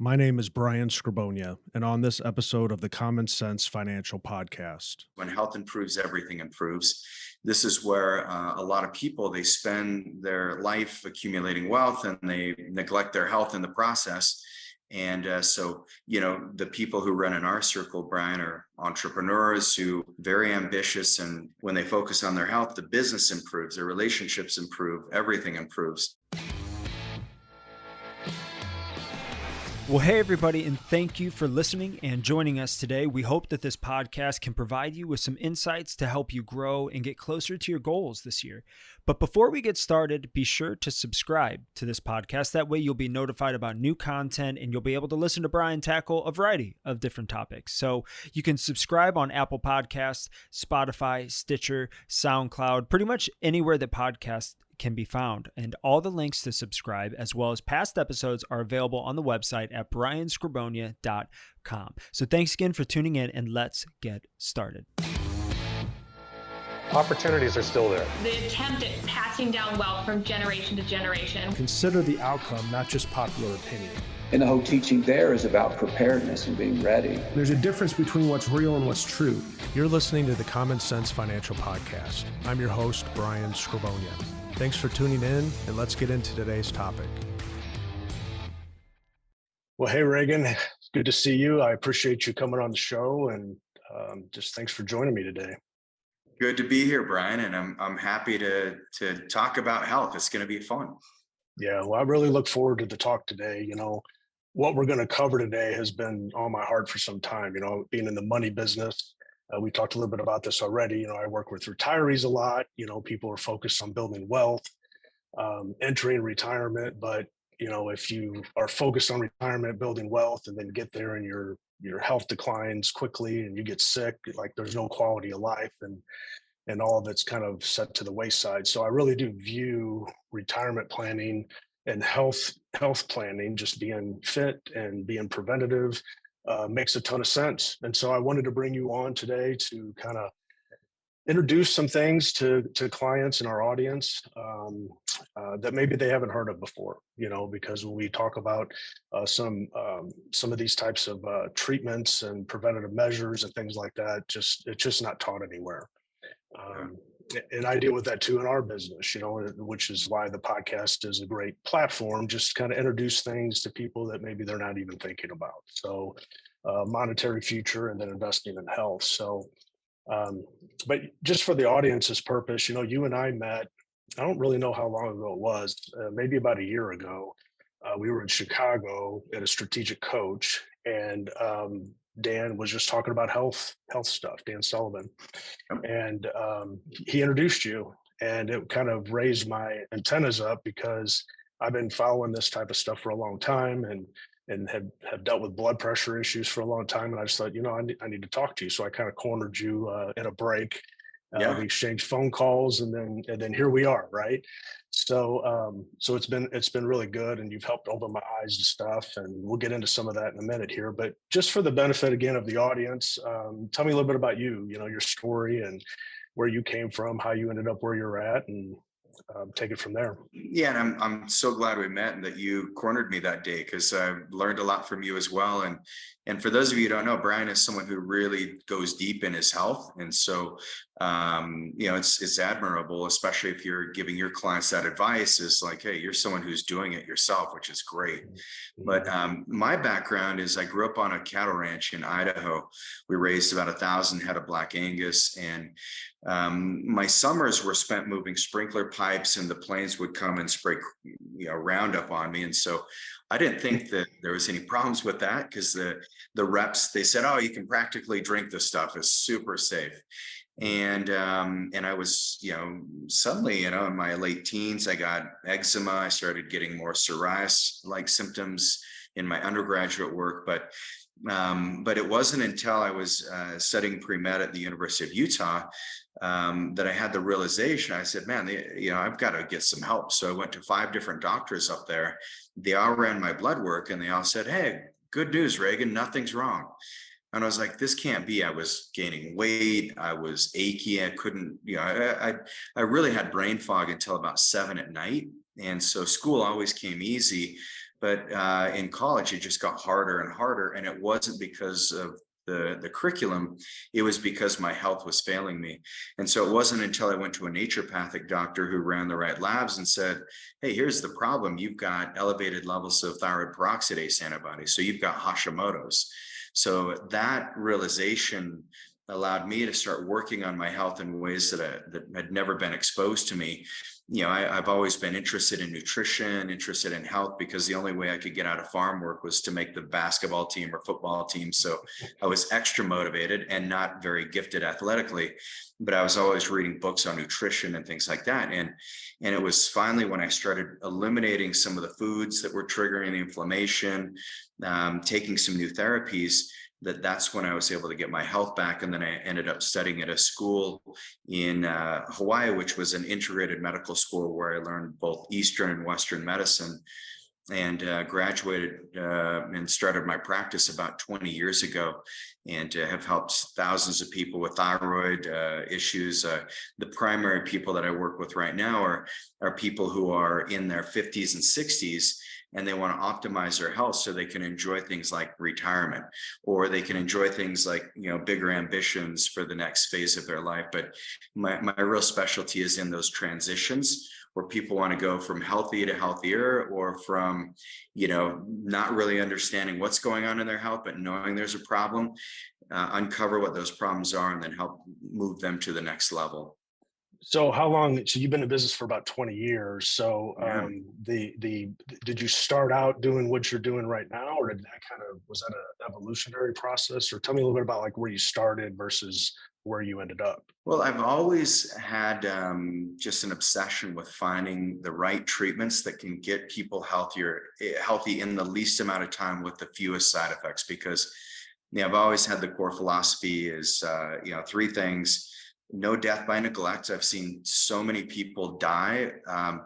My name is Brian Skrobonja, and on this episode of the Common Sense Financial Podcast. When health improves, everything improves. This is where a lot of people, they spend their life accumulating wealth and they neglect their health in the process. And so, the people who run in our circle, Brian, are entrepreneurs who very ambitious. And when they focus on their health, the business improves, their relationships improve, everything improves. Well, hey, everybody, and thank you for listening and joining us today. We hope that this podcast can provide you with some insights to help you grow and get closer to your goals this year. But before we get started, be sure to subscribe to this podcast. That way you'll be notified about new content and you'll be able to listen to Brian tackle a variety of different topics. So you can subscribe on Apple Podcasts, Spotify, Stitcher, SoundCloud, pretty much anywhere that podcasts can be found. And all the links to subscribe as well as past episodes are available on the website at brianskrobonja.com. So thanks again for tuning in, and let's get started. Opportunities are still there. The attempt at passing down wealth from generation to generation. Consider the outcome, not just popular opinion. And the whole teaching there is about preparedness and being ready. There's a difference between what's real and what's true. You're listening to the Common Sense Financial Podcast. I'm your host, Brian Skrobonja. Thanks for tuning in, and let's get into today's topic. Well, hey, Regan, good to see you. I appreciate you coming on the show, and just thanks for joining me today. Good to be here, Brian, and I'm happy to talk about health. It's going to be fun. Yeah, well, I really look forward to the talk today. What we're going to cover today has been on my heart for some time. Being in the money business. We talked a little bit about this already. I work with retirees a lot. People are focused on building wealth, entering retirement. But, if you are focused on retirement, building wealth, and then get there and your health declines quickly and you get sick, like there's no quality of life and all of it's kind of set to the wayside. So I really do view retirement planning and health planning, just being fit and being preventative, makes a ton of sense. And so I wanted to bring you on today to kind of introduce some things to clients in our audience that maybe they haven't heard of before, because when we talk about some of these types of treatments and preventative measures and things like that, it's just not taught anywhere. And I deal with that too in our business, which is why the podcast is a great platform, just kind of introduce things to people that maybe they're not even thinking about. So monetary future and then investing in health. So, but just for the audience's purpose, you and I met, I don't really know how long ago it was, maybe about a year ago. We were in Chicago at a strategic coach, and Dan was just talking about health stuff, Dan Sullivan. And he introduced you, and it kind of raised my antennas up because I've been following this type of stuff for a long time and have dealt with blood pressure issues for a long time. And I just thought, I need to talk to you. So I kind of cornered you in a break. We exchanged phone calls, and then here we are, right? So it's been really good, and you've helped open my eyes to stuff, and we'll get into some of that in a minute here. But just for the benefit again of the audience, tell me a little bit about you, your story and where you came from, how you ended up where you're at, and take it from there. Yeah, and I'm so glad we met and that you cornered me that day, because I learned a lot from you as well. And for those of you who don't know, Brian is someone who really goes deep in his health. And so, it's admirable, especially if you're giving your clients that advice, is like, hey, you're someone who's doing it yourself, which is great. But my background is I grew up on a cattle ranch in Idaho. We raised about 1,000 head of Black Angus, and my summers were spent moving sprinkler pipes, and the planes would come and spray, Roundup on me. And so I didn't think that there was any problems with that, because the reps, they said, oh, you can practically drink this stuff, it's super safe. And I was, suddenly, in my late teens, I got eczema. I started getting more psoriasis-like symptoms in my undergraduate work. But it wasn't until I was studying pre-med at the University of Utah that I had the realization. I said, man, I've got to get some help. So I went to 5 different doctors up there. They all ran my blood work, and they all said, hey, good news, Regan, nothing's wrong. And I was like, this can't be. I was gaining weight. I was achy. I couldn't, I really had brain fog until about 7 at night. And so school always came easy. But in college, it just got harder and harder. And it wasn't because of the curriculum, it was because my health was failing me. And so it wasn't until I went to a naturopathic doctor who ran the right labs and said, hey, here's the problem. You've got elevated levels of thyroid peroxidase antibodies. So you've got Hashimoto's. So that realization allowed me to start working on my health in ways that had never been exposed to me. I've always been interested in nutrition, interested in health, because the only way I could get out of farm work was to make the basketball team or football team. So I was extra motivated and not very gifted athletically, but I was always reading books on nutrition and things like that. And it was finally when I started eliminating some of the foods that were triggering the inflammation, taking some new therapies, that's when I was able to get my health back. And then I ended up studying at a school in Hawaii, which was an integrated medical school where I learned both Eastern and Western medicine, and graduated and started my practice about 20 years ago, and have helped thousands of people with thyroid issues. The primary people that I work with right now are people who are in their 50s and 60s, and they want to optimize their health so they can enjoy things like retirement, or they can enjoy things like, bigger ambitions for the next phase of their life. But my real specialty is in those transitions where people want to go from healthy to healthier, or from, not really understanding what's going on in their health, but knowing there's a problem, uncover what those problems are, and then help move them to the next level. So how long? So you've been in business for about 20 years. So Yeah. did you start out doing what you're doing right now, or was that an evolutionary process? Or tell me a little bit about like where you started versus where you ended up. Well, I've always had just an obsession with finding the right treatments that can get people healthy in the least amount of time with the fewest side effects. Because I've always had the core philosophy is three things. No death by neglect. I've seen so many people die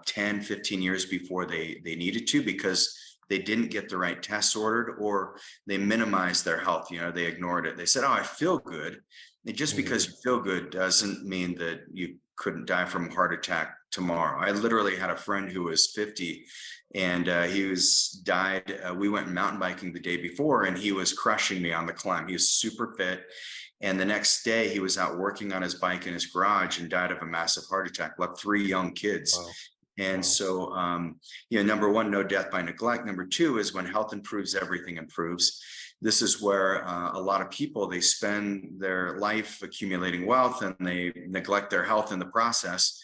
10, 15 years before they needed to, because they didn't get the right tests ordered, or they minimized their health. They ignored it. They said, oh, I feel good. And just because you feel good doesn't mean that you couldn't die from a heart attack tomorrow. I literally had a friend who was 50, and died. We went mountain biking the day before, and he was crushing me on the climb. He was super fit. And the next day he was out working on his bike in his garage and died of a massive heart attack, left 3 young kids. Wow. And so, number one, no death by neglect. Number two is when health improves, everything improves. This is where a lot of people, they spend their life accumulating wealth and they neglect their health in the process.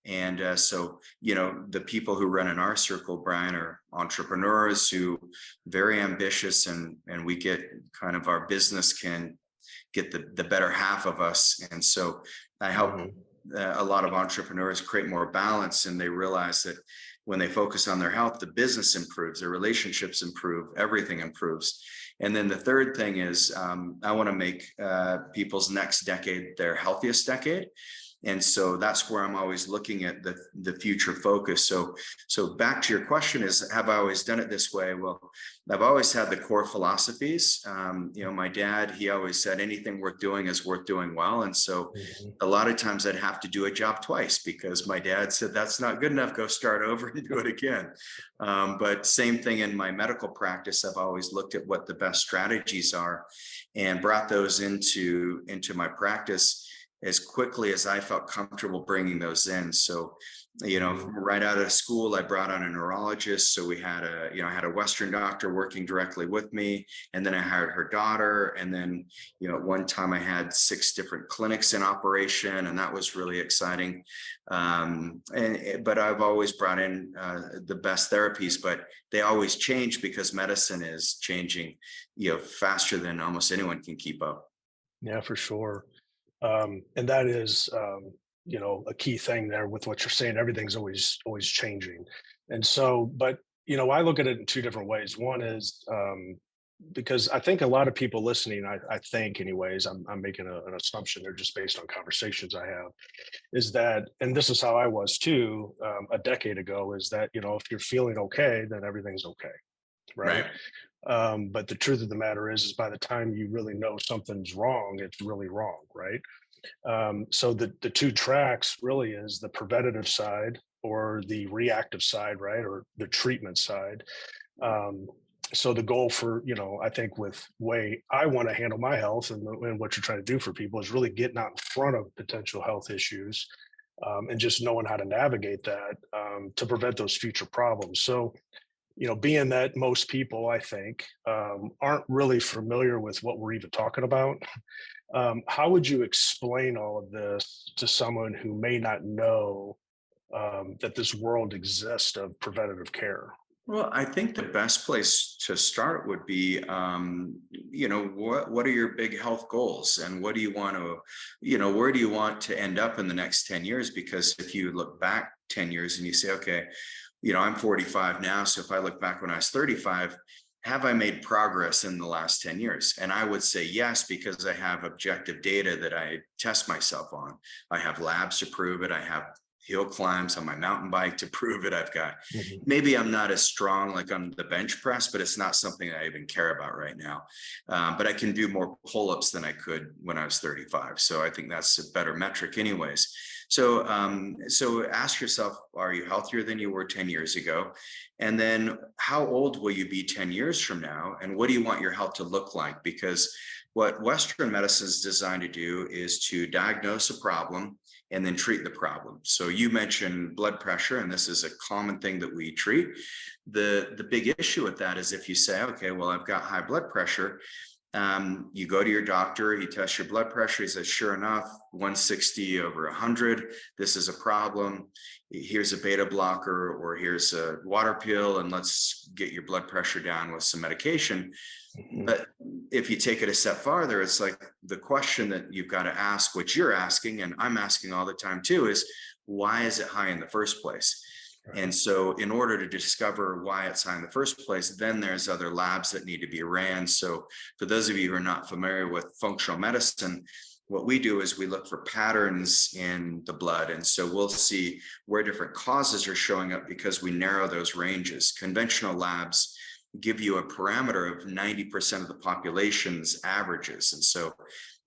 And so, the people who run in our circle, Brian, are entrepreneurs who very ambitious, and we get kind of, our business can get the better half of us. And so I help a lot of entrepreneurs create more balance, and they realize that when they focus on their health, the business improves, their relationships improve, everything improves. And then the third thing is I want to make people's next decade their healthiest decade. And so that's where I'm always looking at the future focus. So back to your question is, have I always done it this way? Well, I've always had the core philosophies. My dad, he always said anything worth doing is worth doing well. And so a lot of times I'd have to do a job twice, because my dad said, that's not good enough, go start over and do it again. But same thing in my medical practice. I've always looked at what the best strategies are and brought those into my practice as quickly as I felt comfortable bringing those in. So, right out of school, I brought on a neurologist. So we had I had a Western doctor working directly with me, and then I hired her daughter. And then, at one time I had 6 different clinics in operation, and that was really exciting. But I've always brought in the best therapies, but they always change because medicine is changing, faster than almost anyone can keep up. Yeah, for sure. And that is, a key thing there with what you're saying. Everything's always changing. And so, but, I look at it in 2 different ways. One is because I think a lot of people listening, I think anyways, I'm making an assumption, they're just based on conversations I have, is that, and this is how I was too, a decade ago, is that, if you're feeling okay, then everything's okay. Right. But the truth of the matter is by the time you really know something's wrong, it's really wrong. Right. So the 2 tracks really is the preventative side or the reactive side, right? Or the treatment side. So the goal for, I think with way I want to handle my health and what you're trying to do for people is really getting out in front of potential health issues, and just knowing how to navigate that, to prevent those future problems. So, being that most people, I think, aren't really familiar with what we're even talking about, how would you explain all of this to someone who may not know, that this world exists of preventative care? Well, I think the best place to start would be, what are your big health goals, and what do you want to, where do you want to end up in the next 10 years? Because if you look back 10 years and you say, okay, I'm 45 now, so if I look back when I was 35, have I made progress in the last 10 years? And I would say yes, because I have objective data that I test myself on. I have labs to prove it. I have hill climbs on my mountain bike to prove it. I've got, maybe I'm not as strong like on the bench press, but it's not something I even care about right now. But I can do more pull-ups than I could when I was 35. So I think that's a better metric anyways. So ask yourself, are you healthier than you were 10 years ago? And then how old will you be 10 years from now? And what do you want your health to look like? Because what Western medicine is designed to do is to diagnose a problem and then treat the problem. So you mentioned blood pressure, and this is a common thing that we treat. The big issue with that is if you say, okay, well, I've got high blood pressure, you go to your doctor, he tests your blood pressure, he says, sure enough, 160 over 100, this is a problem. Here's a beta blocker, or here's a water pill, and let's get your blood pressure down with some medication. But if you take it a step farther, it's like the question that you've got to ask, which you're asking, and I'm asking all the time too, is why is it high in the first place? And so in order to discover why it's high in the first place, then there's other labs that need to be ran. So for those of you who are not familiar with functional medicine, what we do is we look for patterns in the blood. And so we'll see where different causes are showing up because we narrow those ranges. Conventional labs give you a parameter of 90% of the population's averages. And so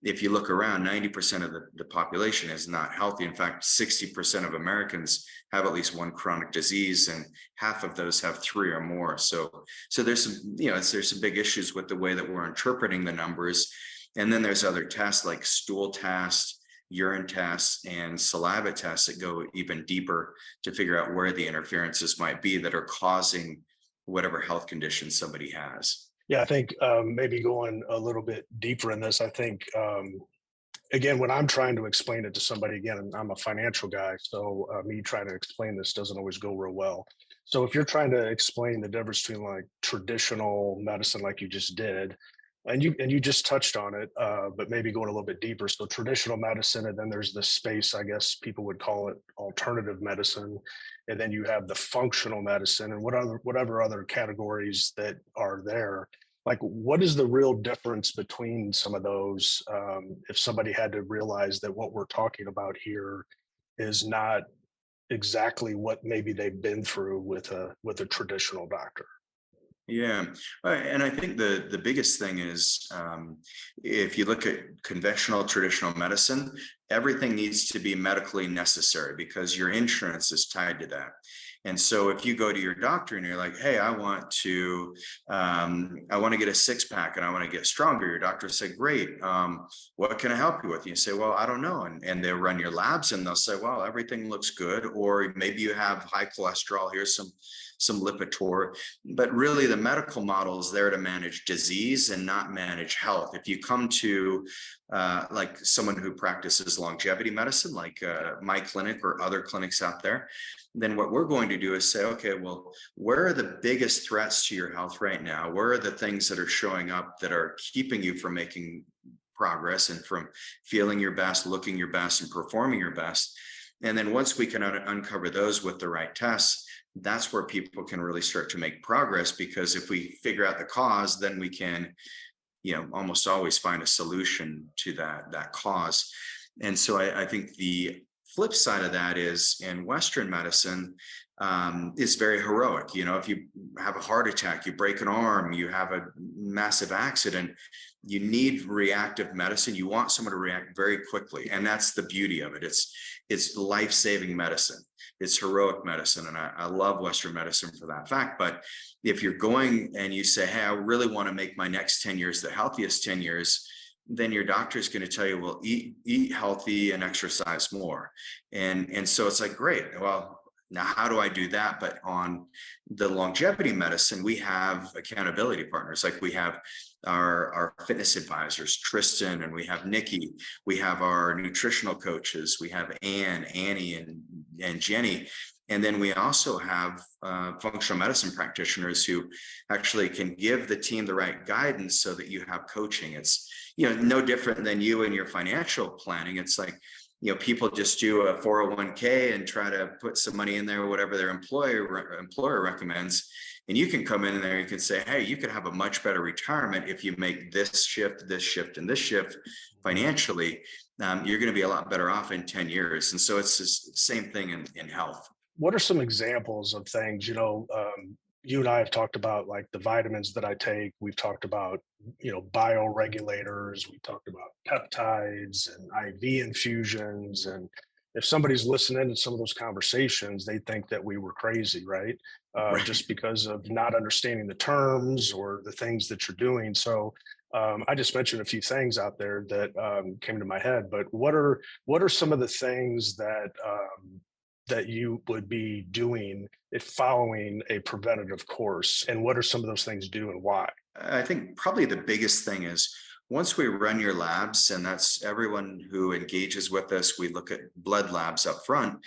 if you look around, 90% of the population is not healthy. In fact, 60% of Americans have at least one chronic disease, and half of those have 3 or more. So there's some, there's some big issues with the way that we're interpreting the numbers. And then there's other tests like stool tests, urine tests, and saliva tests that go even deeper to figure out where the interferences might be that are causing whatever health condition somebody has. Yeah, I think, maybe going a little bit deeper in this, I think, again, when I'm trying to explain it to somebody, again, I'm a financial guy, so me trying to explain this doesn't always go real well. So if you're trying to explain the difference between like traditional medicine, like you just did, and you just touched on it, but maybe going a little bit deeper. So traditional medicine, and then there's this space, I guess people would call it alternative medicine, and then you have the functional medicine and whatever other categories that are there. Like, what is the real difference between some of those? If somebody had to realize that what we're talking about here is not exactly what maybe they've been through with a traditional doctor. Yeah, and I think the biggest thing is, if you look at conventional traditional medicine, everything needs to be medically necessary because your insurance is tied to that. And so if you go to your doctor and you're like, hey, I want to get a 6-pack and I want to get stronger, your doctor will say, great, what can I help you with? And you say, well, I don't know. And they'll run your labs and they'll say, well, everything looks good. Or maybe you have high cholesterol, here's some Lipitor, but really the medical model is there to manage disease and not manage health. If you come to like someone who practices longevity medicine, like my clinic or other clinics out there, then what we're going to do is say, okay, well, where are the biggest threats to your health right now? Where are the things that are showing up that are keeping you from making progress and from feeling your best, looking your best, and performing your best? And then once we can uncover those with the right tests, that's where people can really start to make progress, because if we figure out the cause, then we can, almost always find a solution to that cause. And so I think the flip side of that is in Western medicine, is very heroic. If you have a heart attack, you break an arm, you have a massive accident, you need reactive medicine. You want someone to react very quickly. And that's the beauty of it. It's life-saving medicine. It's heroic medicine. And I love Western medicine for that fact. But if you're going and you say, hey, I really want to make my next 10 years the healthiest 10 years, then your doctor is going to tell you, well, eat healthy and exercise more. And so it's like, great. Well, now how do I do that? But on the longevity medicine, we have accountability partners. Like we have our fitness advisors, Tristan, and we have Nikki. We have our nutritional coaches. We have Annie, and Jenny. And then we also have functional medicine practitioners who actually can give the team the right guidance so that you have coaching. It's, no different than you and your financial planning. It's like, people just do a 401k and try to put some money in there, whatever their employer recommends. And you can come in there, you can say, hey, you could have a much better retirement if you make this shift, and this shift financially. You're going to be a lot better off in 10 years. And so it's the same thing in health. What are some examples of things, you and I have talked about, like the vitamins that I take. We've talked about, bioregulators. We talked about peptides and IV infusions. And if somebody's listening to some of those conversations, they think that we were crazy, right? Right. Just because of not understanding the terms or the things that you're doing. So I just mentioned a few things out there that came to my head, but what are some of the things that you would be doing if following a preventative course, and what are some of those things do and why? I think probably the biggest thing is once we run your labs, and that's everyone who engages with us, we look at blood labs up front.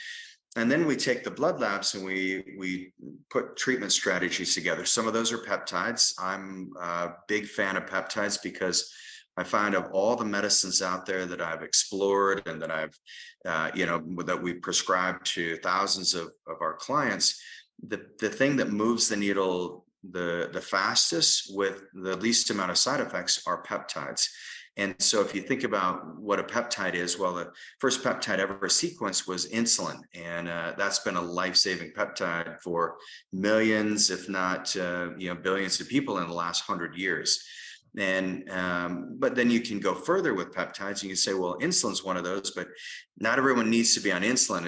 And then we take the blood labs and we put treatment strategies together. Some of those are peptides. I'm a big fan of peptides because I find of all the medicines out there that I've explored and that I've, that we prescribe to thousands of our clients, the thing that moves the needle the fastest with the least amount of side effects are peptides. And so if you think about what a peptide is, well, the first peptide ever sequenced was insulin. And that's been a life-saving peptide for millions, if not, billions of people in the last 100 years. And but then you can go further with peptides. You can say, well, insulin's one of those, but not everyone needs to be on insulin.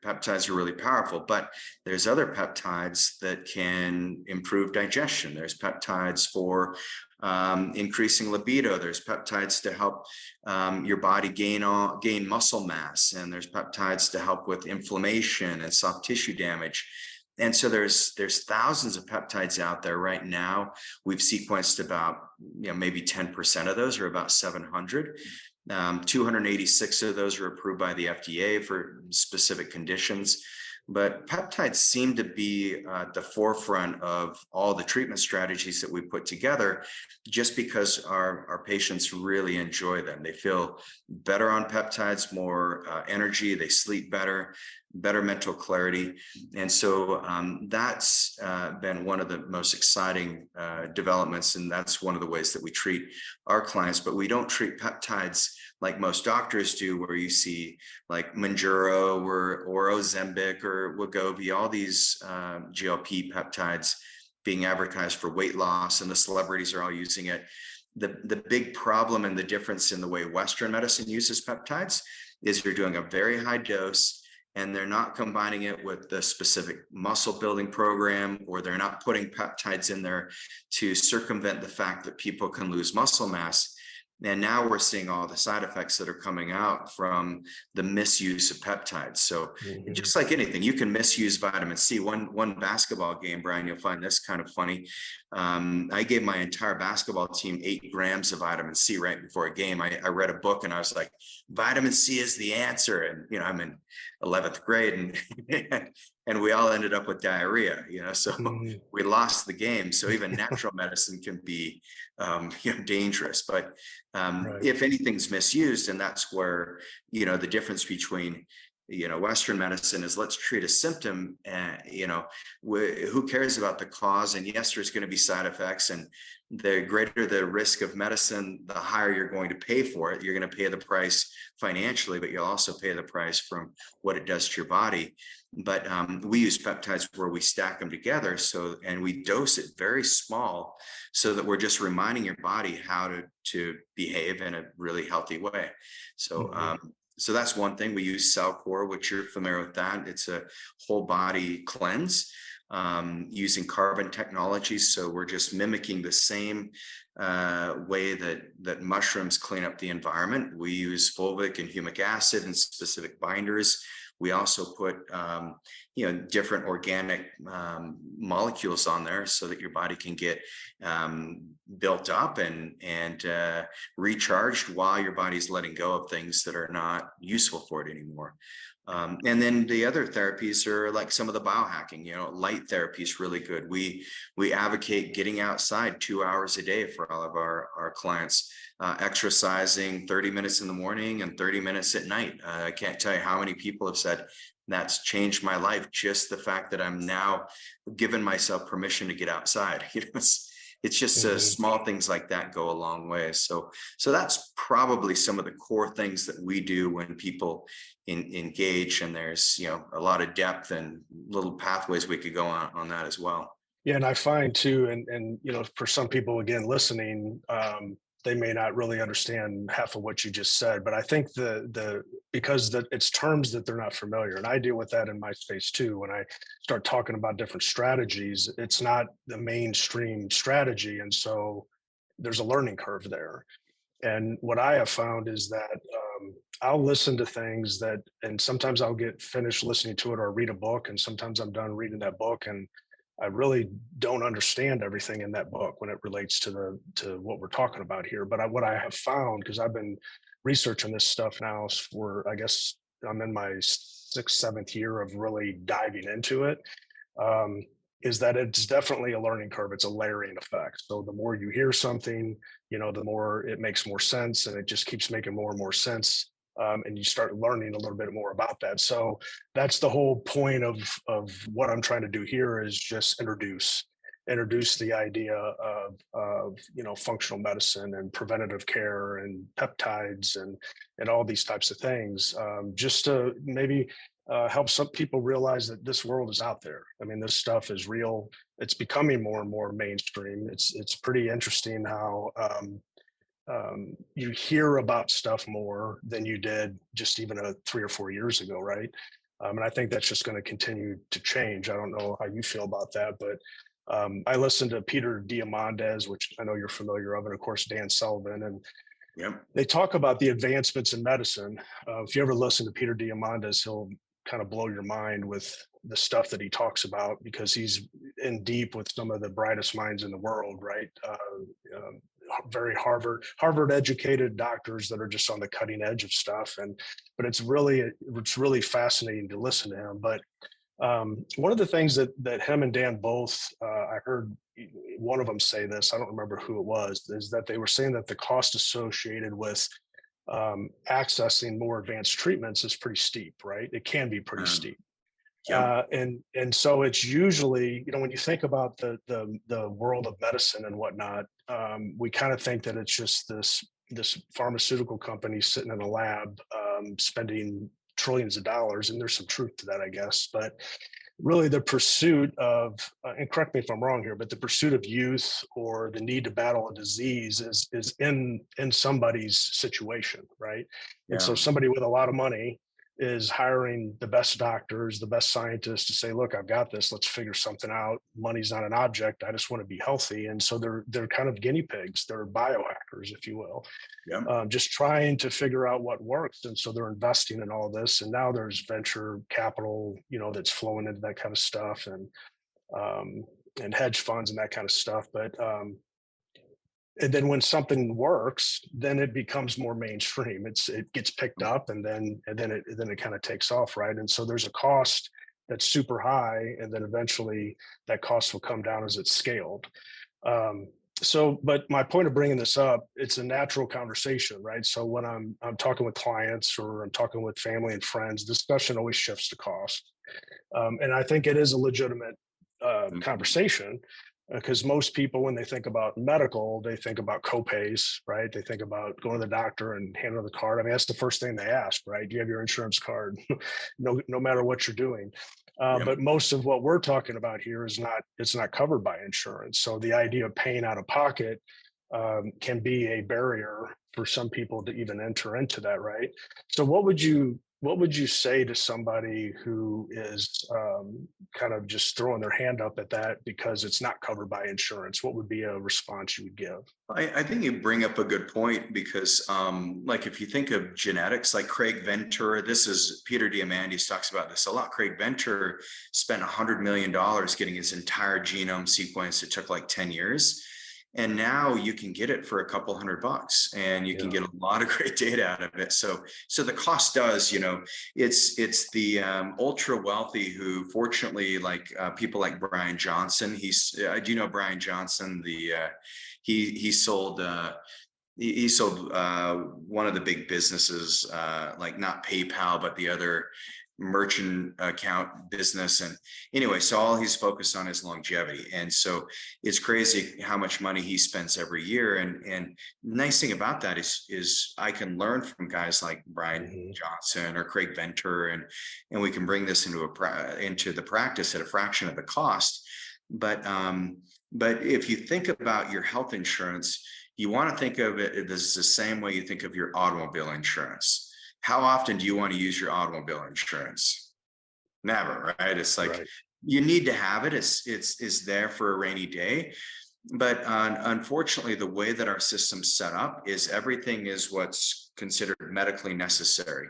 Peptides are really powerful, but there's other peptides that can improve digestion. There's peptides for increasing libido. There's peptides to help your body gain muscle mass, and there's peptides to help with inflammation and soft tissue damage. And so there's thousands of peptides out there right now. We've sequenced about maybe 10% of those, or about 700. 286 of those are approved by the FDA for specific conditions. But peptides seem to be at the forefront of all the treatment strategies that we put together, just because our patients really enjoy them. They feel better on peptides, more energy, they sleep better mental clarity. And so that's been one of the most exciting developments. And that's one of the ways that we treat our clients. But we don't treat peptides like most doctors do, where you see like Mounjaro or Ozempic or Wegovy, all these GLP peptides being advertised for weight loss, and the celebrities are all using it. The big problem and the difference in the way Western medicine uses peptides is you're doing a very high dose, and they're not combining it with the specific muscle building program, or they're not putting peptides in there to circumvent the fact that people can lose muscle mass. And now we're seeing all the side effects that are coming out from the misuse of peptides. So just like anything, you can misuse vitamin C. One basketball game, Brian, you'll find this kind of funny. I gave my entire basketball team 8 grams of vitamin C right before a game. I read a book and I was like, vitamin C is the answer. And, I'm in 11th grade and we all ended up with diarrhea, so we lost the game. So even natural medicine can be, dangerous, but Right. If anything's misused, and that's where, the difference between Western medicine is let's treat a symptom, who cares about the cause? And yes, there's going to be side effects, and the greater the risk of medicine, the higher you're going to pay for it. You're going to pay the price financially, but you'll also pay the price from what it does to your body. But we use peptides where we stack them together, and we dose it very small, so that we're just reminding your body how to behave in a really healthy way. So so that's one thing. We use Cell Core, which you're familiar with that. It's a whole body cleanse using carbon technologies. So we're just mimicking the same way that mushrooms clean up the environment. We use fulvic and humic acid and specific binders. We also put, different organic molecules on there so that your body can get built up and recharged while your body's letting go of things that are not useful for it anymore. And then the other therapies are like some of the biohacking, light therapy is really good. We advocate getting outside 2 hours a day for all of our clients, exercising 30 minutes in the morning and 30 minutes at night. I can't tell you how many people have said that's changed my life. Just the fact that I'm now giving myself permission to get outside. It's just small things like that go a long way. So that's probably some of the core things that we do when people engage, and there's a lot of depth and little pathways we could go on that as well. Yeah, and I find too, and for some people again listening, they may not really understand half of what you just said, but I think because it's terms that they're not familiar, and I deal with that in my space too. When I start talking about different strategies, it's not the mainstream strategy, and so there's a learning curve there. And what I have found is that I'll listen to things and sometimes I'll get finished listening to it or read a book, and sometimes I'm done reading that book and I really don't understand everything in that book when it relates to what we're talking about here. But what I have found, because I've been researching this stuff now for, I guess I'm in my 6th, 7th year of really diving into it, is that it's definitely a learning curve. It's a layering effect. So the more you hear something, the more it makes more sense, and it just keeps making more and more sense. And you start learning a little bit more about that. So that's the whole point of what I'm trying to do here, is just introduce the idea of functional medicine and preventative care and peptides and all these types of things, just to maybe help some people realize that this world is out there. I mean, this stuff is real. It's becoming more and more mainstream. It's pretty interesting how you hear about stuff more than you did just even 3 or 4 years ago, right? And I think that's just going to continue to change. I don't know how you feel about that, but I listened to Peter Diamandis, which I know you're familiar of, and of course Dan Sullivan, and they talk about the advancements in medicine. If you ever listen to Peter Diamandis, he'll kind of blow your mind with the stuff that he talks about, because he's in deep with some of the brightest minds in the world, right? Very Harvard educated doctors that are just on the cutting edge of stuff. But it's really fascinating to listen to him. But one of the things that him and Dan both, I heard one of them say this, I don't remember who it was, is that they were saying that the cost associated with accessing more advanced treatments is pretty steep, right? It can be pretty steep. And so it's usually, when you think about the world of medicine and whatnot, we kind of think that it's just this pharmaceutical company sitting in a lab spending trillions of dollars, and there's some truth to that, I guess. But really, the pursuit of, and correct me if I'm wrong here, but the pursuit of youth or the need to battle a disease is in somebody's situation, right? And so somebody with a lot of money is hiring the best doctors, the best scientists to say, look, I've got this, let's figure something out. Money's not an object. I just want to be healthy. And so they're kind of guinea pigs. They're biohackers, if you will, just trying to figure out what works. And so they're investing in all this. And now there's venture capital, that's flowing into that kind of stuff, and hedge funds and that kind of stuff. But and then when something works, then it becomes more mainstream. It gets picked up, and then it kind of takes off, right? And so there's a cost that's super high, and then eventually that cost will come down as it's scaled. So, but my point of bringing this up, it's a natural conversation, right? So when I'm talking with clients or I'm talking with family and friends, discussion always shifts to cost, and I think it is a legitimate Mhm. conversation because most people, when they think about medical, they think about copays, right? They think about going to the doctor and handing them the card. I mean, that's the first thing they ask, right? Do you have your insurance card? No matter what you're doing. Yep. But most of what we're talking about here is not, it's not covered by insurance. So the idea of paying out of pocket can be a barrier for some people to even enter into that, right? So what would you say to somebody who is kind of just throwing their hand up at that because it's not covered by insurance? What would be a response you would give? I think you bring up a good point because, like, if you think of genetics, like Craig Venter, this is Peter Diamandis talks about this a lot. Craig Venter spent $100 million getting his entire genome sequenced. It took like 10 years. And now you can get it for a couple $100 and you can Yeah. get a lot of great data out of it. So the cost does, it's the ultra wealthy who fortunately, like people like Brian Johnson, do you know Brian Johnson, he sold he sold one of the big businesses, like not PayPal, but the other merchant account business. And anyway, so all he's focused on is longevity. And so it's crazy how much money he spends every year. And nice thing about that is I can learn from guys like Brian Hmm. Johnson or Craig Venter, and we can bring this into the practice at a fraction of the cost. But if you think about your health insurance, you want to think of it as the same way you think of your automobile insurance. How often do you want to use your automobile insurance? Never, right? It's like Right. you need to have it. It's there for a rainy day. But unfortunately, the way that our system's set up is everything is what's considered medically necessary.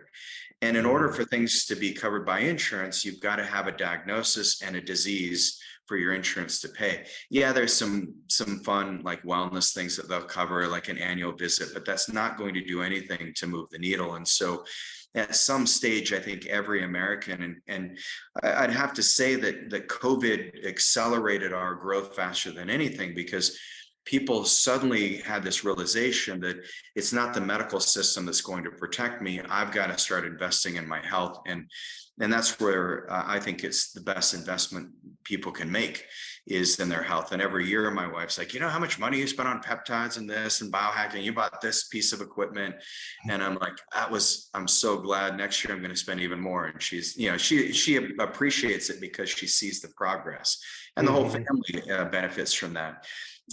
And in order Hmm. for things to be covered by insurance, you've got to have a diagnosis and a disease for your insurance to pay. Yeah, there's some fun like wellness things that they'll cover, like an annual visit, but that's not going to do anything to move the needle. And so at some stage, I think every American, and I'd have to say that COVID accelerated our growth faster than anything because people suddenly had this realization that it's not the medical system that's going to protect me. I've got to start investing in my health. And that's where I think it's the best investment people can make is in their health. And every year my wife's like, how much money you spent on peptides and this and biohacking, you bought this piece of equipment. And I'm like, I'm so glad next year I'm going to spend even more. And she's, she appreciates it because she sees the progress and the whole Hmm. family benefits from that.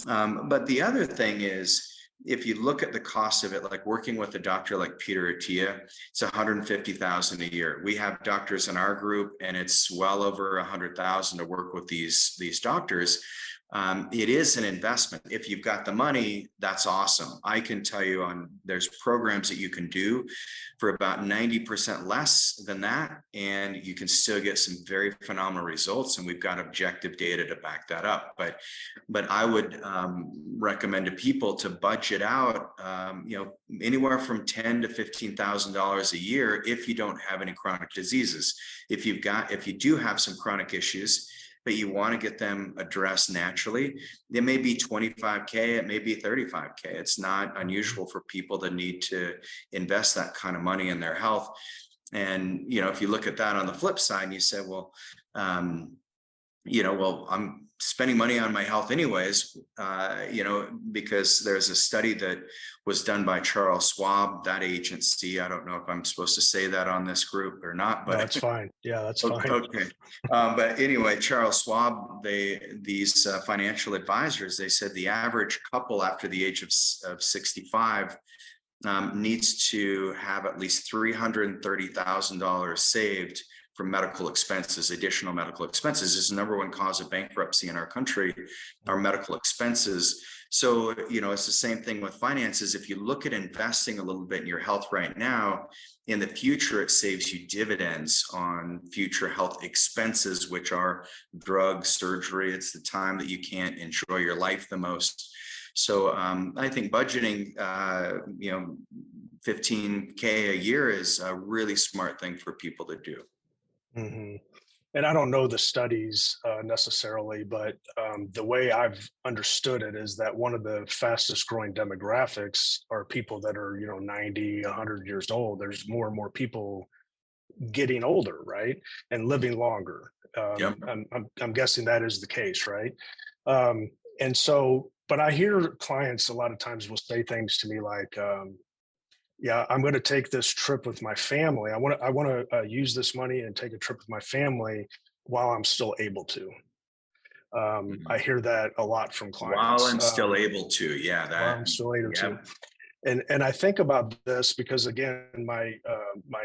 But the other thing is, if you look at the cost of it, like working with a doctor like Peter Attia, it's $150,000 a year. We have doctors in our group, and it's well over $100,000 to work with these doctors. It is an investment. If you've got the money, that's awesome. I can tell you there's programs that you can do for about 90% less than that, and you can still get some very phenomenal results. And we've got objective data to back that up. But I would recommend to people to budget out, anywhere from $10,000 to $15,000 a year if you don't have any chronic diseases. If you do have some chronic issues, but you want to get them addressed naturally, it may be 25K, it may be 35K. It's not unusual for people to need to invest that kind of money in their health. And, if you look at that on the flip side and you say, well, I'm spending money on my health anyways, because there's a study that was done by Charles Schwab, that agency. I don't know if I'm supposed to say that on this group or not, No, but it's fine. Yeah, that's fine. okay. But anyway, Charles Schwab, these financial advisors, they said the average couple after the age of 65 needs to have at least $330,000 saved for medical expenses. Additional medical expenses is the number one cause of bankruptcy in our country, our medical expenses. So, it's the same thing with finances. If you look at investing a little bit in your health right now, in the future, it saves you dividends on future health expenses, which are drugs, surgery. It's the time that you can't enjoy your life the most. So I think budgeting, 15K a year is a really smart thing for people to do. Hmm. and I don't know the studies necessarily, but the way I've understood it is that one of the fastest growing demographics are people that are, 90, 100 years old. There's more and more people getting older, right? And living longer. Yep. I'm guessing that is the case, right? Um, and so, but I hear clients a lot of times will say things to me like, yeah, I'm going to take this trip with my family. I want to use this money and take a trip with my family while I'm still able to. I Mhm. hear that a lot from While clients. I'm still able to, yeah, While that, I'm still able to. yeah. And I think about this because again, my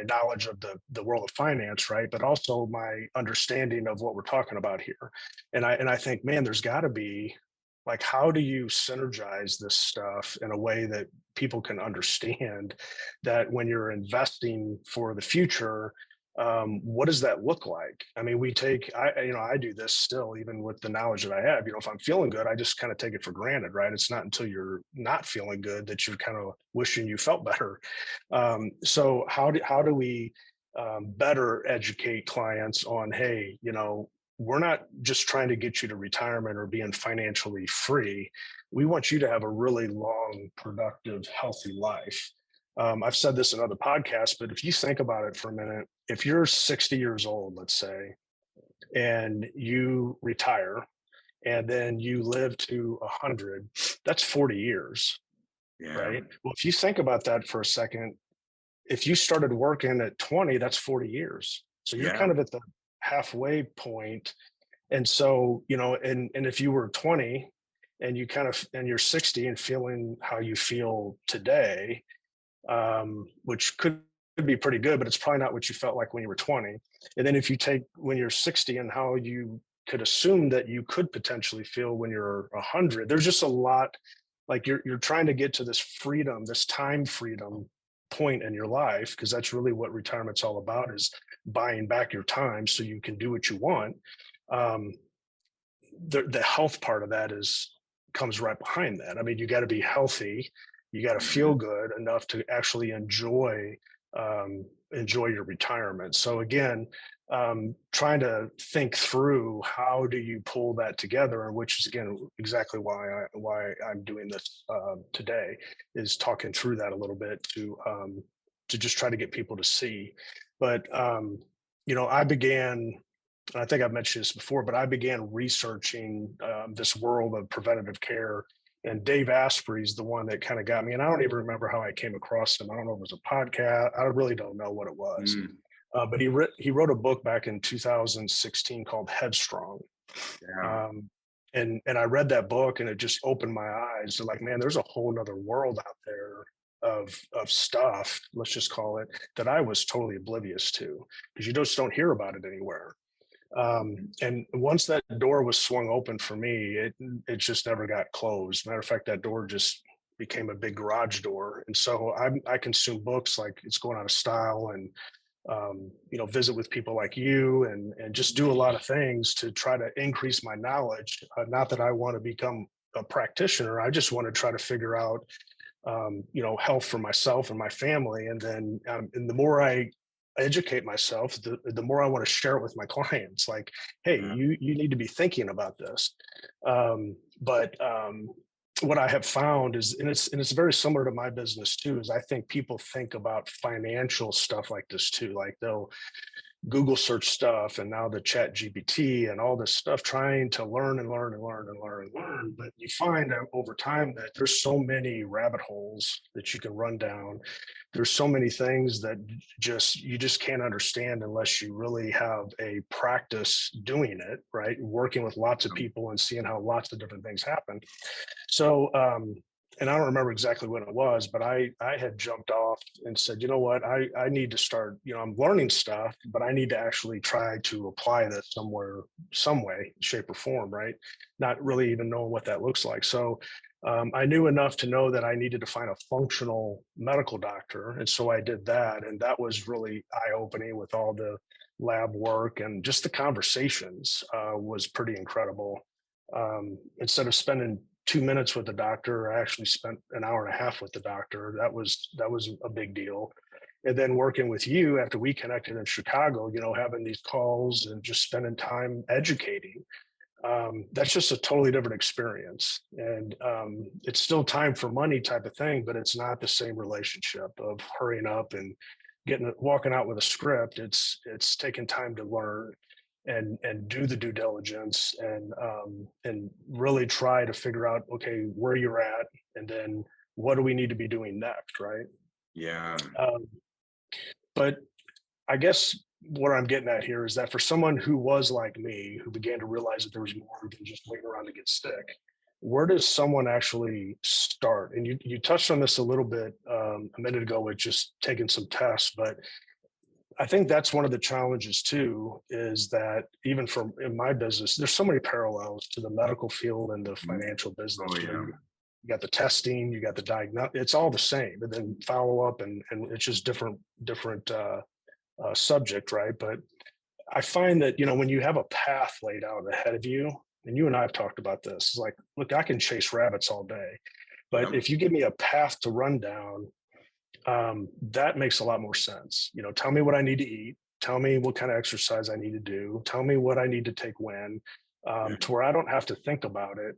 knowledge of the world of finance, right, but also my understanding of what we're talking about here, and I think, man, there's got to be, like, how do you synergize this stuff in a way that people can understand that when you're investing for the future, what does that look like? I mean, I do this still, even with the knowledge that I have. If I'm feeling good, I just kind of take it for granted, right? It's not until you're not feeling good that you're kind of wishing you felt better. So how do we better educate clients on, hey, we're not just trying to get you to retirement or being financially free. We want you to have a really long, productive, healthy life. I've said this in other podcasts, but if you think about it for a minute, if you're 60 years old, let's say, and you retire and then you live to 100, that's 40 years, Yeah. right? Well, if you think about that for a second, if you started working at 20, that's 40 years. So you're Yeah. kind of at the halfway point. And so, and if you were 20 and and you're 60 and feeling how you feel today, which could be pretty good, but it's probably not what you felt like when you were 20. And then if you take when you're 60 and how you could assume that you could potentially feel when you're 100, there's just a lot, like you're trying to get to this freedom, this time freedom point in your life, because that's really what retirement's all about, is buying back your time so you can do what you want. Um, the health part of that comes right behind that. I mean, you got to be healthy, you got to feel Mhm. good enough to actually enjoy your retirement. So again, trying to think through how do you pull that together, which is again exactly why I'm doing this today, is talking through that a little bit to just try to get people to see. But I began, and I think I've mentioned this before, but I began researching this world of preventative care. And Dave Asprey's the one that kind of got me. And I don't even remember how I came across him. I don't know if it was a podcast. I really don't know what it was. Mm. But he wrote a book back in 2016 called Headstrong. Yeah. And I read that book and it just opened my eyes to, like, man, there's a whole nother world out there of stuff, let's just call it, that I was totally oblivious to, because you just don't hear about it anywhere. And once that door was swung open for me, it just never got closed. Matter of fact, that door just became a big garage door. And so I consume books like It's Going Out of Style, and visit with people like you, and just do a lot of things to try to increase my knowledge. Not that I want to become a practitioner. I just want to try to figure out, health for myself and my family. And then, and the more I educate myself, the more I want to share it with my clients. Like, hey, Yeah. you need to be thinking about this. But what I have found is, and it's very similar to my business too, is I think people think about financial stuff like this too. Like they'll Google search stuff, and now the Chat GPT and all this stuff, trying to learn and learn and learn and learn and learn. But you find out over time that there's so many rabbit holes that you can run down. There's so many things that you just can't understand unless you really have a practice doing it, right? Working with lots of people and seeing how lots of different things happen. So, and I don't remember exactly when it was, but I had jumped off and said, you know what, I need to start, I'm learning stuff, but I need to actually try to apply this somewhere, some way, shape or form, right? Not really even knowing what that looks like. So I knew enough to know that I needed to find a functional medical doctor. And so I did that. And that was really eye-opening, with all the lab work and just the conversations was pretty incredible. Instead of spending 2 minutes with the doctor, I actually spent an hour and a half with the doctor. That was a big deal. And then working with you after we connected in Chicago, having these calls and just spending time educating, that's just a totally different experience. And it's still time for money type of thing, but it's not the same relationship of hurrying up and walking out with a script. It's taking time to learn and do the due diligence and really try to figure out, okay, where you're at, and then what do we need to be doing next, right? Yeah. Um, but I guess what I'm getting at here is that for someone who was like me, who began to realize that there was more than just waiting around to get sick, where does someone actually start? And you touched on this a little bit a minute ago with just taking some tests, but I think that's one of the challenges too, is that even from in my business, there's so many parallels to the medical field and the financial business. Oh, yeah. You got the testing, you got the diagnosis, it's all the same, and then follow up, and it's just different subject, right? But I find that, when you have a path laid out ahead of you, and you and I have talked about this, it's like, look, I can chase rabbits all day, but Yeah. if you give me a path to run down, that makes a lot more sense. Tell me what I need to eat, tell me what kind of exercise I need to do, tell me what I need to take when, Yeah. to where I don't have to think about it,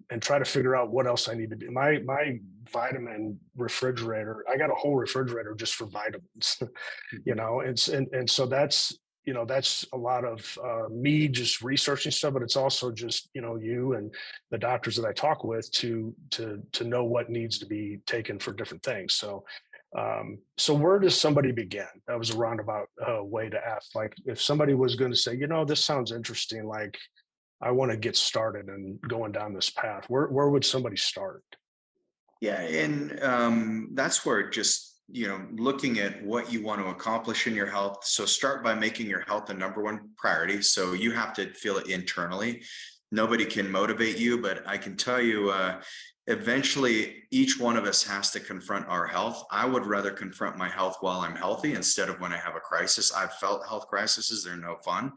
and try to figure out what else I need to do. My vitamin refrigerator, I got a whole refrigerator just for vitamins, and so that's a lot of me just researching stuff, but it's also just you and the doctors that I talk with to know what needs to be taken for different things. So where does somebody begin? That was a roundabout way to ask. Like, if somebody was going to say, this sounds interesting, like I want to get started and going down this path, where would somebody start? Yeah, and that's where just looking at what you want to accomplish in your health. So start by making your health the number one priority. So you have to feel it internally. Nobody can motivate you, but I can tell you, eventually each one of us has to confront our health. I would rather confront my health while I'm healthy instead of when I have a crisis. I've felt health crises; they're no fun.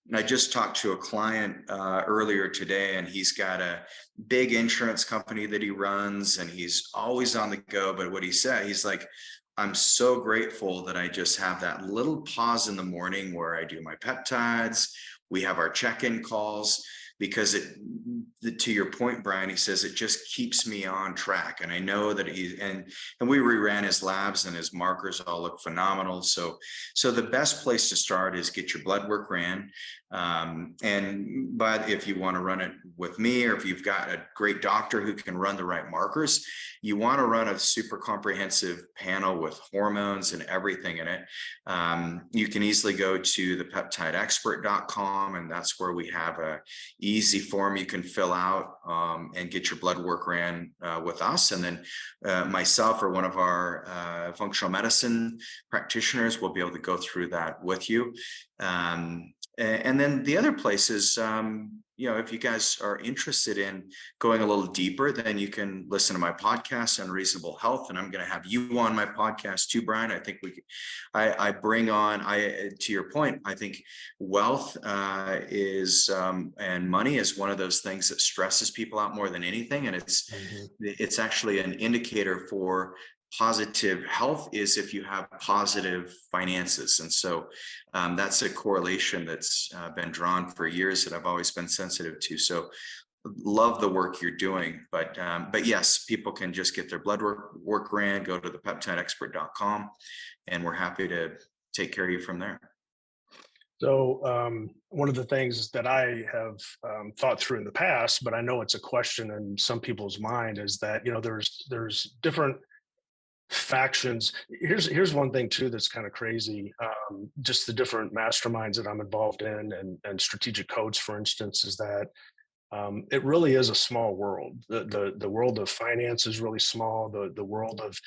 And I just talked to a client earlier today, and he's got a big insurance company that he runs, and he's always on the go. But what he said, he's like, I'm so grateful that I just have that little pause in the morning where I do my peptides. We have our check-in calls, because to your point, Brian, he says it just keeps me on track. And I know that and we reran his labs, and his markers all look phenomenal. So the best place to start is get your blood work ran. But if you want to run it with me, or if you've got a great doctor who can run the right markers, you want to run a super comprehensive panel with hormones and everything in it. You can easily go to the peptideexpert.com, and that's where we have a easy form you can fill out and get your blood work ran with us. And then myself or one of our functional medicine practitioners will be able to go through that with you. And then the other place is, if you guys are interested in going a little deeper, then you can listen to my podcast, Unreasonable Health, and I'm going to have you on my podcast too, Brian. I think I bring on, to your point, I think wealth is and money is one of those things that stresses people out more than anything, and it's actually an indicator for positive health is if you have positive finances. And so that's a correlation that's been drawn for years that I've always been sensitive to. So love the work you're doing, but yes, people can just get their blood work ran, go to the peptideexpert.com, and we're happy to take care of you from there. So one of the things that I have thought through in the past, but I know it's a question in some people's mind, is that there's different factions. Here's one thing too that's kind of crazy. Just the different masterminds that I'm involved in, and strategic codes, for instance, is that it really is a small world. The world of finance is really small. The world of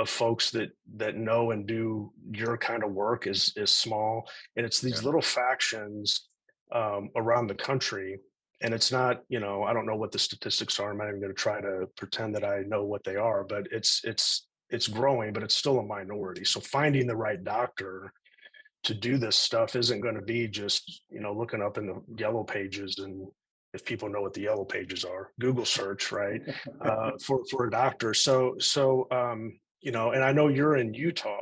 folks that know and do your kind of work is small, and it's these little factions around the country. And it's not, I don't know what the statistics are. I'm not even going to try to pretend that I know what they are, but it's growing, but it's still a minority. So finding the right doctor to do this stuff isn't going to be just, looking up in the yellow pages. And if people know what the yellow pages are, Google search, right? For a doctor. So and I know you're in Utah.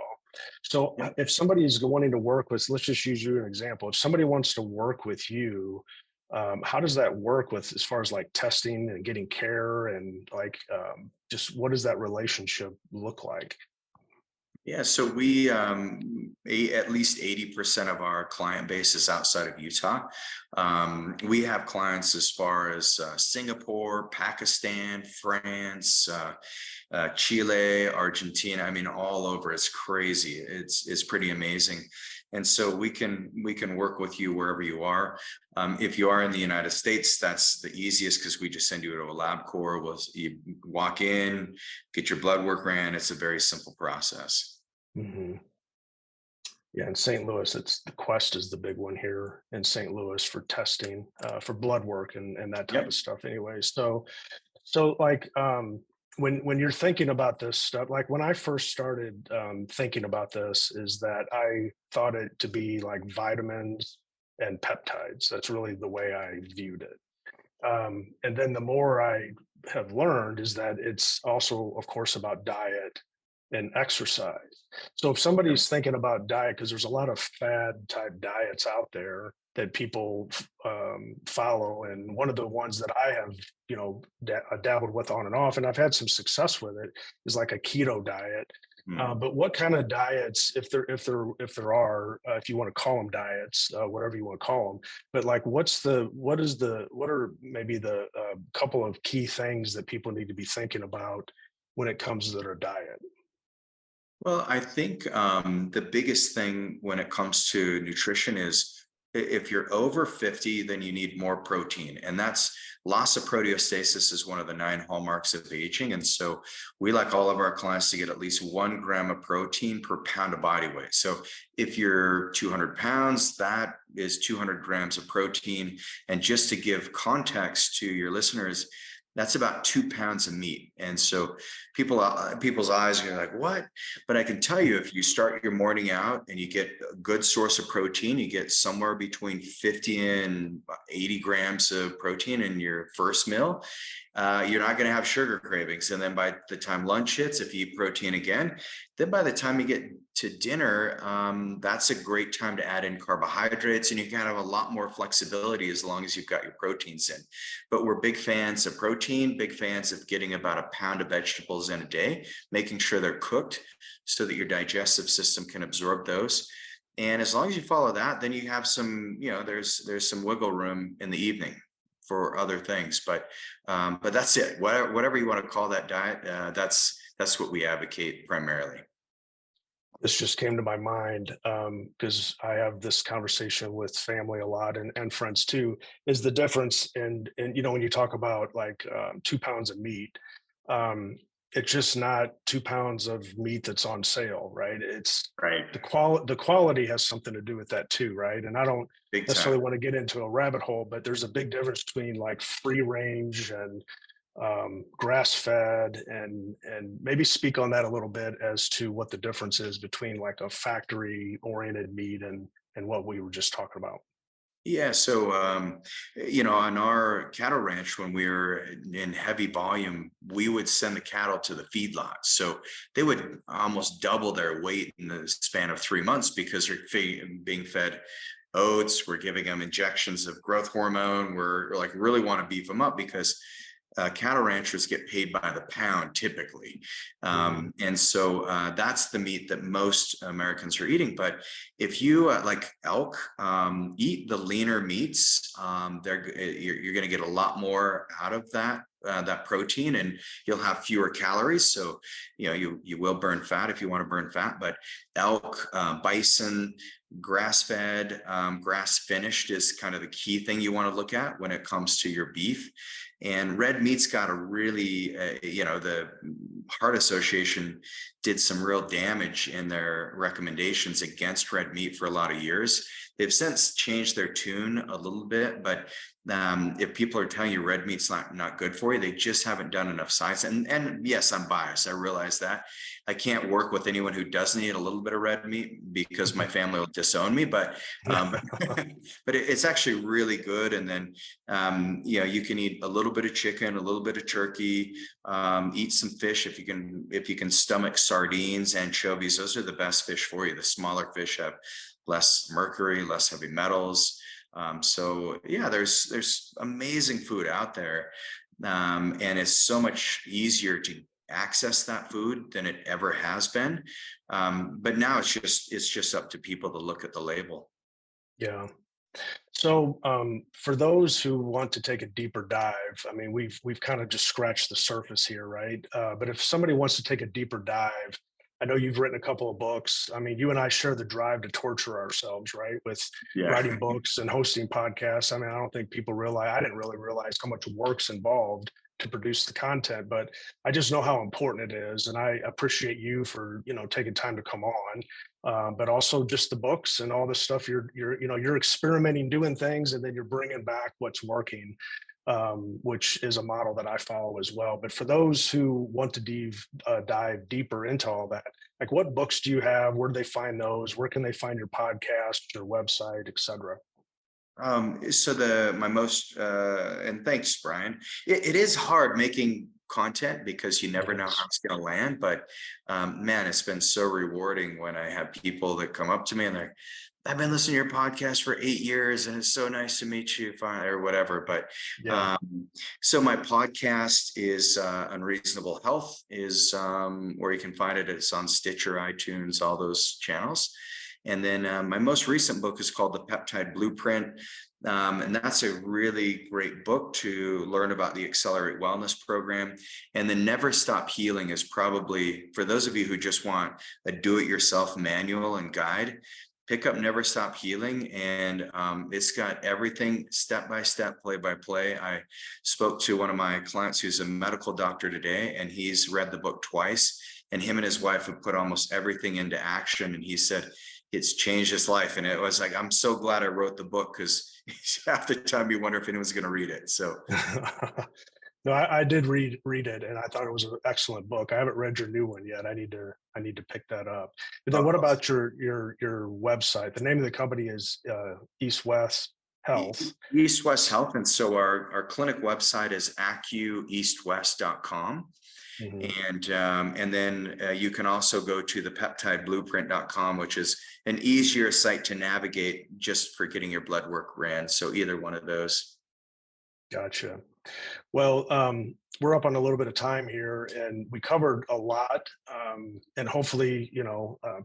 So Yeah. if somebody's wanting to work with, let's just use you an example. If somebody wants to work with you, how does that work with as far as like testing and getting care and like just what does that relationship look like? Yeah, so at least 80% of our client base is outside of Utah. We have clients as far as Singapore, Pakistan, France, Chile, Argentina. I mean, all over. It's crazy. It's pretty amazing. And so we can work with you wherever you are. If you are in the United States, that's the easiest because we just send you to a LabCorp. You walk in, get your blood work ran. It's a very simple process. Hmm. Yeah, in St. Louis, it's the Quest is the big one here in St. Louis for testing, for blood work and that type Yep. of stuff. Anyway, so like when you're thinking about this stuff, like when I first started thinking about this, is that I thought it to be like vitamins and peptides. That's really the way I viewed it. And then the more I have learned is that it's also, of course, about diet and exercise. So if somebody's thinking about diet, because there's a lot of fad type diets out there that people follow, and one of the ones that I have, dabbled with on and off, and I've had some success with it, is like a keto diet. Mm. But what kind of diets, if there are, if you want to call them diets, whatever you want to call them, but like, what are maybe the couple of key things that people need to be thinking about when it comes to their diet? Well, I think the biggest thing when it comes to nutrition is if you're over 50, then you need more protein. And that's loss of proteostasis is one of the 9 hallmarks of aging. And so we like all of our clients to get at least 1 gram of protein per pound of body weight. So if you're 200 pounds, that is 200 grams of protein. And just to give context to your listeners, that's about 2 pounds of meat. And so people's eyes are like, what? But I can tell you, if you start your morning out and you get a good source of protein, you get somewhere between 50 and 80 grams of protein in your first meal. You're not going to have sugar cravings. And then by the time lunch hits, if you eat protein again, then by the time you get to dinner, that's a great time to add in carbohydrates, and you can have a lot more flexibility as long as you've got your proteins in. But we're big fans of protein, big fans of getting about a pound of vegetables in a day, making sure they're cooked so that your digestive system can absorb those. And as long as you follow that, then you have some, there's some wiggle room in the evening for other things. But that's it. Whatever you want to call that diet, that's what we advocate primarily. This just came to my mind because I have this conversation with family a lot and friends too, is the difference in when you talk about like 2 pounds of meat, it's just not 2 pounds of meat that's on sale, right? It's Right. the quality has something to do with that too, right? And I don't Big necessarily time. want to get into a rabbit hole, but there's a big difference between like free range and grass fed, and maybe speak on that a little bit as to what the difference is between like a factory oriented meat and what we were just talking about. Yeah, so on our cattle ranch, when we were in heavy volume, we would send the cattle to the feedlot. So they would almost double their weight in the span of 3 months because they're being fed oats. We're giving them injections of growth hormone. We're like really want to beef them up because cattle ranchers get paid by the pound typically. And so that's the meat that most Americans are eating. But if you like elk, eat the leaner meats, you're going to get a lot more out of that protein, and you'll have fewer calories. So, you will burn fat if you want to burn fat, but elk, bison, grass-fed, grass-finished is kind of the key thing you want to look at when it comes to your beef. And red meat's got a really, the Heart Association did some real damage in their recommendations against red meat for a lot of years. They've since changed their tune a little bit, but if people are telling you red meat's not good for you, they just haven't done enough science. And yes, I'm biased. I realize that. I can't work with anyone who doesn't eat a little bit of red meat because my family will disown me. But but it's actually really good. And then you can eat a little little bit of chicken, a little bit of turkey, eat some fish if you can stomach sardines, anchovies. Those are the best fish for you. The smaller fish have less mercury, less heavy metals. So yeah, there's amazing food out there, and it's so much easier to access that food than it ever has been. But now it's just up to people to look at the label. Yeah. So, for those who want to take a deeper dive, I mean, we've kind of just scratched the surface here, right? But if somebody wants to take a deeper dive, I know you've written a couple of books. I mean, you and I share the drive to torture ourselves, right? With Yeah. writing books and hosting podcasts. I mean, I don't think people realize, I didn't really realize how much work's involved to produce the content, but I just know how important it is. And I appreciate you for, taking time to come on. But also just the books and all the stuff you're experimenting, doing things, and then you're bringing back what's working, which is a model that I follow as well. But for those who want to dive deeper into all that, like what books do you have? Where do they find those? Where can they find your podcast, your website, et cetera? So my most and thanks, Brian. It is hard making content because you never know Yes. how it's going to land. But man, it's been so rewarding when I have people that come up to me and I've been listening to your podcast for 8 years, and it's so nice to meet you, finally, or whatever. But Yeah. so my podcast is Unreasonable Health, is where you can find it. It's on Stitcher, iTunes, all those channels. And then my most recent book is called The Peptide Blueprint. And that's a really great book to learn about the Accelerate Wellness program. And then Never Stop Healing is probably, for those of you who just want a do-it-yourself manual and guide, pick up Never Stop Healing. And it's got everything step-by-step, play-by-play. I spoke to one of my clients who's a medical doctor today, and he's read the book twice. And him and his wife have put almost everything into action. And he said, it's changed his life. And it was like, I'm so glad I wrote the book, because half the time you wonder if anyone's going to read it. So No, I did read it, and I thought it was an excellent book. I haven't read your new one yet. I need to pick that up. And then what about your website? The name of the company is East West Health. East West Health. And so our clinic website is acueastwest.com. Mm-hmm. And then you can also go to the peptideblueprint.com, which is an easier site to navigate just for getting your blood work ran. So either one of those. Gotcha. Well, we're up on a little bit of time here, and we covered a lot. And hopefully,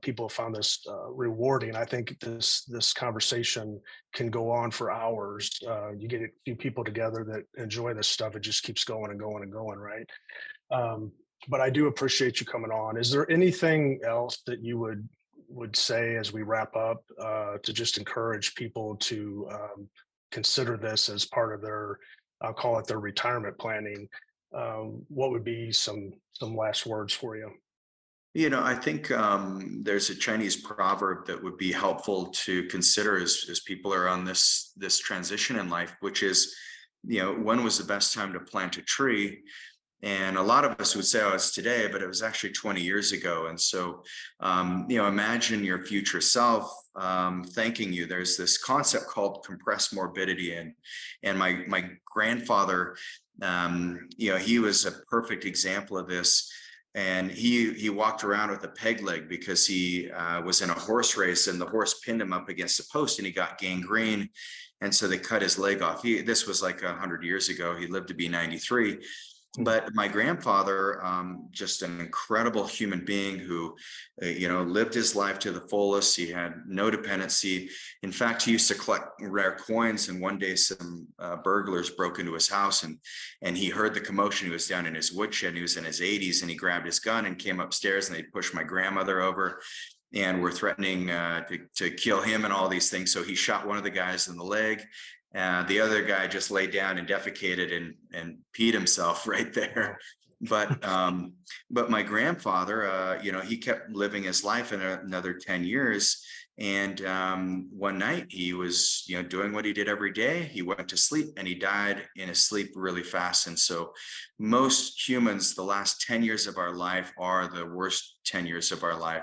people have found this rewarding. I think this conversation can go on for hours. You get a few people together that enjoy this stuff; it just keeps going and going and going, right? But I do appreciate you coming on. Is there anything else that you would say as we wrap up to just encourage people to consider this as part of their, I'll call it their retirement planning? What would be some last words for you? I think there's a Chinese proverb that would be helpful to consider as people are on this transition in life, which is, when was the best time to plant a tree? And a lot of us would say, oh, it's today, but it was actually 20 years ago. And so, imagine your future self thanking you. There's this concept called compressed morbidity. And my grandfather, he was a perfect example of this. And he walked around with a peg leg because he was in a horse race, and the horse pinned him up against a post, and he got gangrene. And so they cut his leg off. This was like 100 years ago. He lived to be 93. But my grandfather, just an incredible human being who, lived his life to the fullest. He had no dependency. In fact, he used to collect rare coins. And one day some burglars broke into his house, and he heard the commotion. He was down in his woodshed. He was in his 80s, and he grabbed his gun and came upstairs, and they pushed my grandmother over and were threatening to kill him and all these things. So he shot one of the guys in the leg. The other guy just laid down and defecated and peed himself right there. But my grandfather, he kept living his life in another 10 years. And one night he was, doing what he did every day. He went to sleep and he died in his sleep really fast. And so most humans, the last 10 years of our life are the worst 10 years of our life.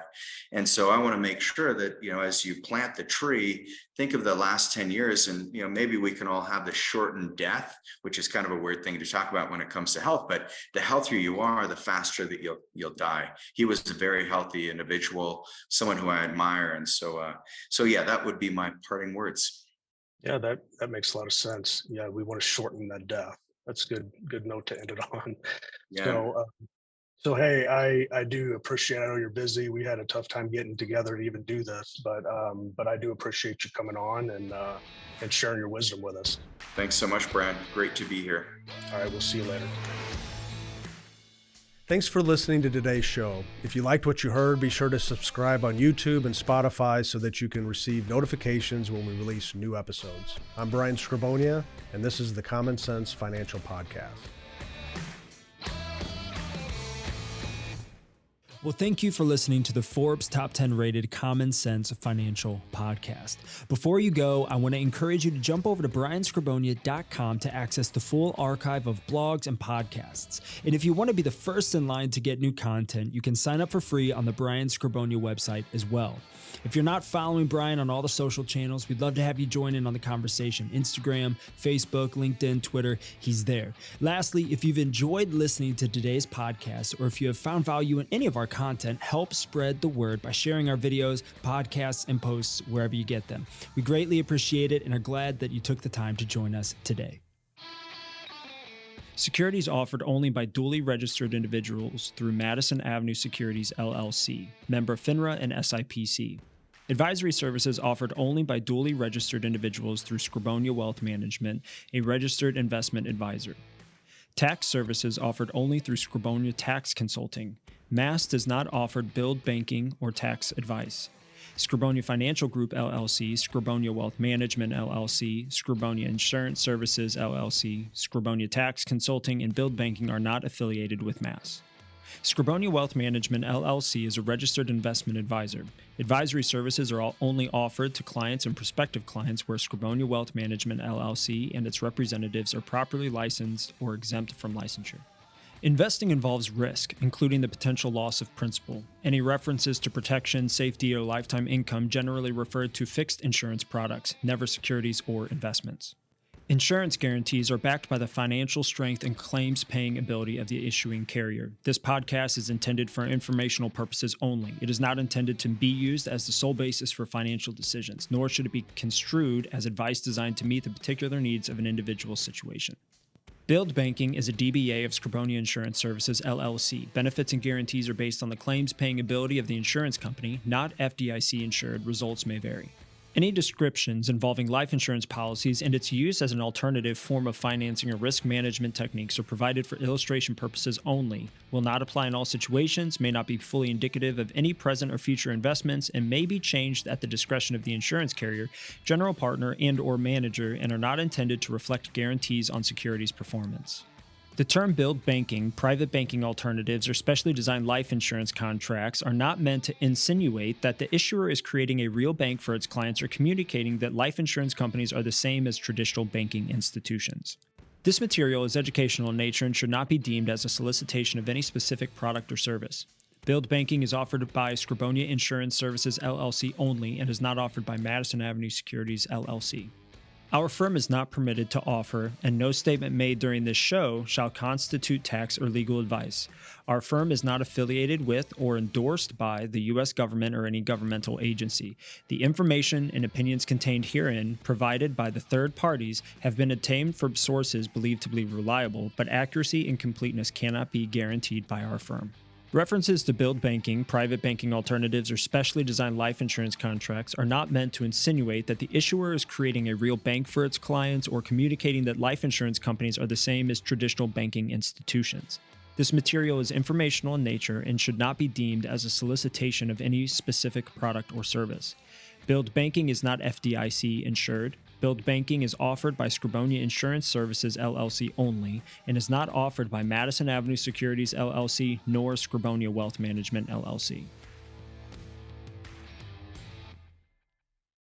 And so I want to make sure that, as you plant the tree, think of the last 10 years and, maybe we can all have the shortened death, which is kind of a weird thing to talk about when it comes to health, but the healthier you are, the faster that you'll die. He was a very healthy individual, someone who I admire. And so yeah, that would be my parting words. Yeah, that makes a lot of sense. Yeah, we want to shorten that death. That's good note to end it on. Yeah. So hey, I do appreciate. I know you're busy. We had a tough time getting together to even do this, but I do appreciate you coming on and sharing your wisdom with us. Thanks so much, Brian. Great to be here. All right, we'll see you later. Thanks for listening to today's show. If you liked what you heard, be sure to subscribe on YouTube and Spotify so that you can receive notifications when we release new episodes. I'm Brian Skrobonja, and this is the Common Sense Financial Podcast. Well, thank you for listening to the Forbes Top 10 rated Common Sense Financial Podcast. Before you go, I want to encourage you to jump over to brianskrobonja.com to access the full archive of blogs and podcasts. And if you want to be the first in line to get new content, you can sign up for free on the Brian Skrobonja website as well. If you're not following Brian on all the social channels, we'd love to have you join in on the conversation. Instagram, Facebook, LinkedIn, Twitter, he's there. Lastly, if you've enjoyed listening to today's podcast, or if you have found value in any of our content, help spread the word by sharing our videos, podcasts, and posts wherever you get them. We greatly appreciate it and are glad that you took the time to join us today. Securities offered only by duly registered individuals through Madison Avenue Securities, LLC, member FINRA and SIPC. Advisory services offered only by duly registered individuals through Skrobonja Wealth Management, a registered investment advisor. Tax services offered only through Skrobonja Tax Consulting. Mass does not offer billed banking or tax advice. Skrobonja Financial Group, LLC, Skrobonja Wealth Management, LLC, Skrobonja Insurance Services, LLC, Skrobonja Tax Consulting, and Billed Banking are not affiliated with Mass. Skrobonja Wealth Management, LLC is a registered investment advisor. Advisory services are only offered to clients and prospective clients where Skrobonja Wealth Management, LLC and its representatives are properly licensed or exempt from licensure. Investing involves risk, including the potential loss of principal. Any references to protection, safety, or lifetime income generally refer to fixed insurance products, never securities or investments. Insurance guarantees are backed by the financial strength and claims-paying ability of the issuing carrier. This podcast is intended for informational purposes only. It is not intended to be used as the sole basis for financial decisions, nor should it be construed as advice designed to meet the particular needs of an individual situation. Billed Banking is a DBA of Skrobonja Insurance Services, LLC. Benefits and guarantees are based on the claims-paying ability of the insurance company, not FDIC-insured. Results may vary. Any descriptions involving life insurance policies and its use as an alternative form of financing or risk management techniques are provided for illustration purposes only, will not apply in all situations, may not be fully indicative of any present or future investments, and may be changed at the discretion of the insurance carrier, general partner, and/or manager, and are not intended to reflect guarantees on securities performance. The term billed banking, private banking alternatives, or specially designed life insurance contracts are not meant to insinuate that the issuer is creating a real bank for its clients or communicating that life insurance companies are the same as traditional banking institutions. This material is educational in nature and should not be deemed as a solicitation of any specific product or service. Billed banking is offered by Skrobonja Insurance Services, LLC only and is not offered by Madison Avenue Securities, LLC. Our firm is not permitted to offer, and no statement made during this show shall constitute tax or legal advice. Our firm is not affiliated with or endorsed by the U.S. government or any governmental agency. The information and opinions contained herein, provided by the third parties, have been obtained from sources believed to be reliable, but accuracy and completeness cannot be guaranteed by our firm. References to billed banking, private banking alternatives, or specially designed life insurance contracts are not meant to insinuate that the issuer is creating a real bank for its clients or communicating that life insurance companies are the same as traditional banking institutions. This material is informational in nature and should not be deemed as a solicitation of any specific product or service. Billed banking is not FDIC insured. Billed banking is offered by Skrobonja Insurance Services, LLC only and is not offered by Madison Avenue Securities, LLC, nor Skrobonja Wealth Management, LLC.